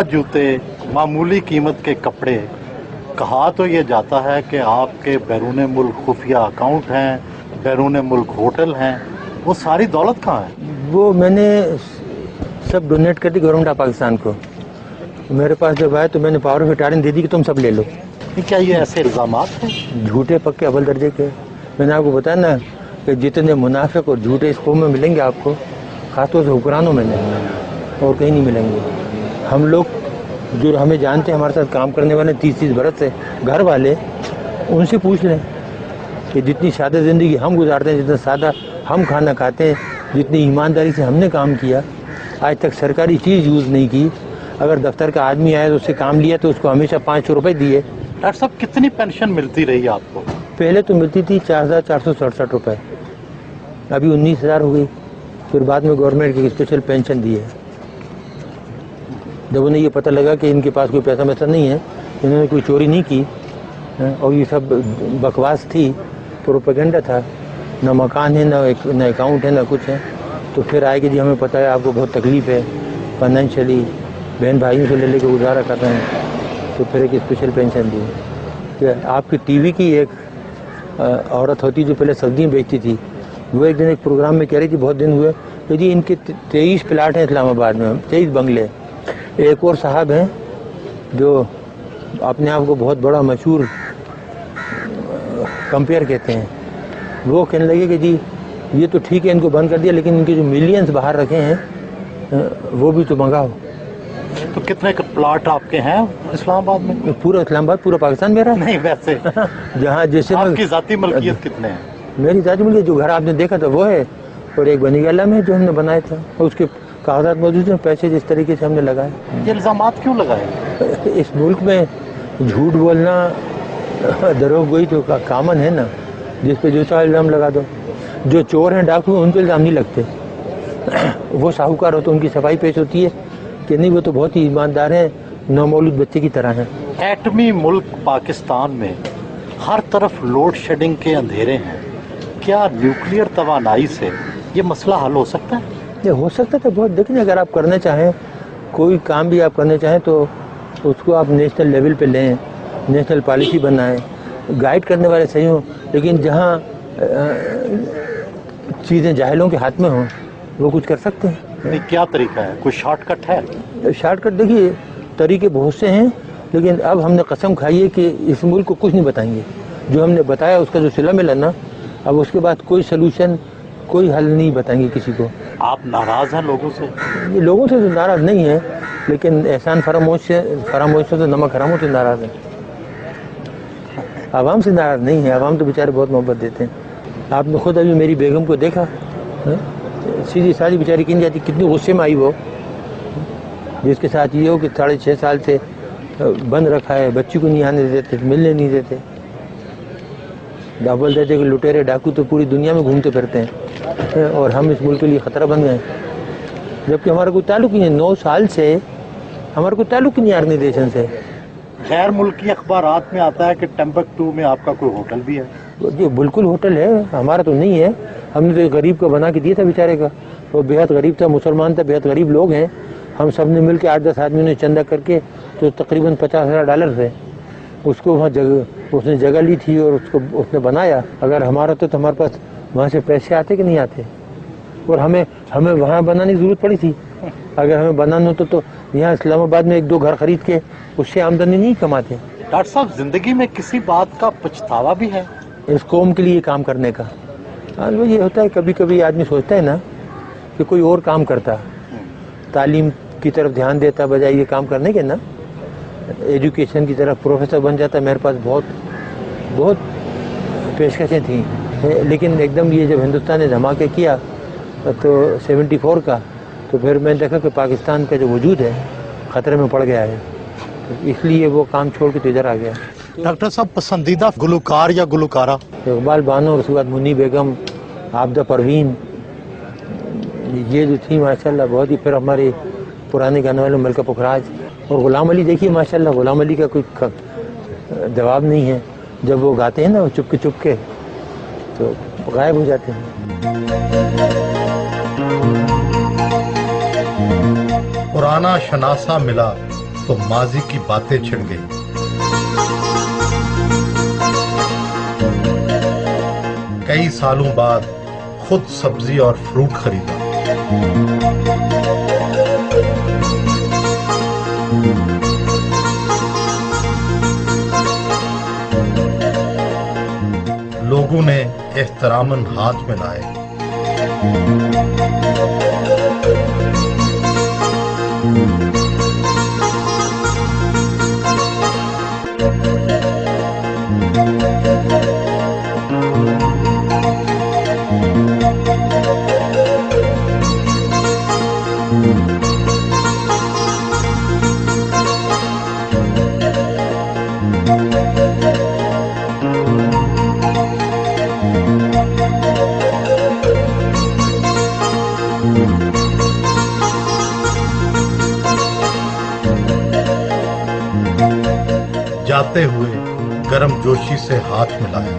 जूते, मामूली कीमत के कपड़े, कहा तो ये जाता है कि आपके बैरून मुल्क खुफिया अकाउंट हैं, बैरून मुल्क होटल हैं, वो सारी दौलत कहाँ है? वो मैंने सब डोनेट कर दी गवर्नमेंट ऑफ पाकिस्तान को। मेरे पास जब आए तो मैंने पावर ऑफ अटॉर्नी दे दी कि तुम सब ले लो। क्या ये ऐसे इल्ज़ामात हैं? झूठे पक्के अव्वल दर्जे के। मैंने आपको बताया ना कि जितने मुनाफिक और झूठे इस कौम में मिलेंगे आपको, खासतौर से हुक्मरानों में नहीं, और कहीं नहीं मिलेंगे। हम लोग जो हमें जानते हैं, हमारे साथ काम करने वाले 30-30 बरस से घर वाले, उनसे पूछ लें कि जितनी सादा ज़िंदगी हम गुजारते हैं, जितना सादा हम खाना खाते हैं, जितनी ईमानदारी से हमने काम किया, आज तक सरकारी चीज़ यूज़ नहीं की। अगर दफ्तर का आदमी आया तो उससे काम लिया तो उसको हमेशा 500 रुपये दिए। डॉक्टर साहब, कितनी पेंशन मिलती रही आपको? पहले तो मिलती थी 4,467 रुपये, अभी 19,000 हो गई। फिर बाद में गवर्नमेंट की स्पेशल पेंशन दी है। जब उन्हें ये पता लगा कि इनके पास कोई पैसा वैसा नहीं है, इन्होंने कोई चोरी नहीं की और ये सब बकवास थी, प्रोपेगेंडा था, ना मकान है, ना अकाउंट है, ना कुछ है, तो फिर आए कि जी हमें पता है आपको बहुत तकलीफ़ है फाइनेंशियली, बहन भाइयों से ले लेके गुजारा कर रहे हैं, तो फिर एक स्पेशल पेंशन दी। कि आपकी टीवी की एक औरत होती जो पहले सब्जियाँ बेचती थी, वो एक दिन एक प्रोग्राम में कह रही थी, बहुत दिन हुए, तो जी इनके 23 प्लाट हैं इस्लामाबाद में, 23 बंगले। एक और साहब हैं जो अपने आप को बहुत बड़ा मशहूर कंपेयर कहते हैं, वो कहने लगे कि जी ये तो ठीक है इनको बंद कर दिया, लेकिन इनके जो मिलियंस बाहर रखे हैं वो भी तो मंगाओ। तो कितने प्लाट आपके हैं इस्लामाबाद में? पूरा इस्लामाबाद, पूरा पाकिस्तान मेरा नहीं, वैसे जहाँ जैसे आपकी ज़ाती मलकियत कितने हैं? मेरी ज़ाती मलकियत जो घर आपने देखा था वो है, और एक बनी गला में जो हमने बनाया था, और उसके कागजात मौजूद हैं, पैसे जिस तरीके से हमने लगाए। ये इल्ज़ामात क्यों लगाए? इस मुल्क में झूठ बोलना दरोगोई तो कामन है ना, जिस पे जो सा इल्ज़ाम लगा दो। जो चोर हैं, डाकू हैं, उन पर इल्ज़ाम नहीं लगते। वो साहूकार हो तो उनकी सफाई पेश होती है कि नहीं वो तो बहुत ही ईमानदार हैं, नौमौलूद बच्चे की तरह हैं। एटमी मुल्क पाकिस्तान में हर तरफ लोड शेडिंग के अंधेरे हैं, क्या न्यूक्लियर तवानाई से ये मसला हल हो सकता है? ये हो सकता है तो बहुत। देखिए, अगर आप करना चाहें, कोई काम भी आप करना चाहें तो उसको आप नेशनल लेवल पे लें, नेशनल पॉलिसी बनाएं, गाइड करने वाले सही हों, लेकिन जहाँ चीज़ें जाहिलों के हाथ में हों वो कुछ कर सकते हैं। नहीं, क्या तरीका है? कोई शॉर्टकट है? शॉर्टकट देखिए, तरीके बहुत से हैं, लेकिन अब हमने कसम खाई है कि इस मुल्क को कुछ नहीं बताएंगे। जो हमने बताया उसका जो सिला मिला ना, अब उसके बाद कोई सलूशन, कोई हल नहीं बताएंगे किसी को। आप नाराज़ हैं लोगों से? ये लोगों से तो नाराज़ नहीं है, लेकिन एहसान फरामोश से तो नमक हरामों से नाराज़ है। आवाम से नाराज़ नहीं है, आवाम तो बेचारे बहुत मोहब्बत देते हैं। आपने खुद अभी मेरी बेगम को देखा, सीधी सादी बेचारी की जाती, कितनी गुस्से में आई वो, जिसके साथ ये हो कि 6.5 साल से बंद रखा है, बच्ची को नहीं आने देते, मिलने नहीं देते। बोल देते कि लुटेरे डाकू तो पूरी दुनिया में घूमते फिरते हैं और हम इस मुल्क के लिए ख़तरा बन गए, जबकि हमारा कोई ताल्लुक नहीं है। 9 साल से हमारा कोई ताल्लुक नहीं है ऑर्गेनाइजेशन से। गैर मुल्की अखबारात में आता है कि टम्बकटू में आपका कोई होटल भी है। जी बिल्कुल होटल है, हमारा तो नहीं है। हमने तो गरीब को बना के दिया था बेचारे का, वो बेहद गरीब था, मुसलमान था, बेहद गरीब लोग हैं। हम सब ने मिल के 8-10 आदमियों ने चंदा करके, तो तकरीबन $50,000 थे, उसको वहाँ उसने जगह ली थी और उसको उसने बनाया। अगर हमारा तो हमारे पास वहाँ से पैसे आते कि नहीं आते, और हमें वहाँ बनाने की ज़रूरत पड़ी थी। अगर हमें बनाना होता तो यहाँ इस्लामाबाद में 1-2 घर खरीद के उससे आमदनी नहीं कमाते। डॉक्टर साहब, ज़िंदगी में किसी बात का पछतावा भी है? इस कौम के लिए काम करने का। हाँ, वो ये होता है, कभी कभी आदमी सोचता है ना कि कोई और काम करता, तालीम की तरफ ध्यान देता बजाय ये काम करने के ना, एजुकेशन की तरफ प्रोफेसर बन जाता। मेरे पास बहुत पेशकशें थी, लेकिन एकदम ये जब हिंदुस्तान ने धमाके किया तो 74 का, तो फिर मैंने देखा कि पाकिस्तान का जो वजूद है ख़तरे में पड़ गया है, तो इसलिए वो काम छोड़ के तो इधर आ गया। डॉक्टर साहब, पसंदीदा गुलकार या गुलकारा? इकबाल बानो, और उसके बाद मुन्नी बेगम, आबदा परवीन, ये जो थी माशाल्लाह बहुत ही। फिर हमारे पुराने गाने वाले मलका पुखराज और गुलाम अली। देखिए माशाल्लाह, गुलाम अली का कोई जवाब नहीं है। जब वो गाते हैं ना, वो चुपके तो गायब हो जाते हैं। पुराना शनासा मिला, تو ماضی کی باتیں چھڑ گئی. کئی سالوں بعد خود سبزی اور فروٹ خریدا. لوگوں نے احتراماً ہاتھ ملائے. جاتے ہوئے گرم جوشی سے ہاتھ ملایا.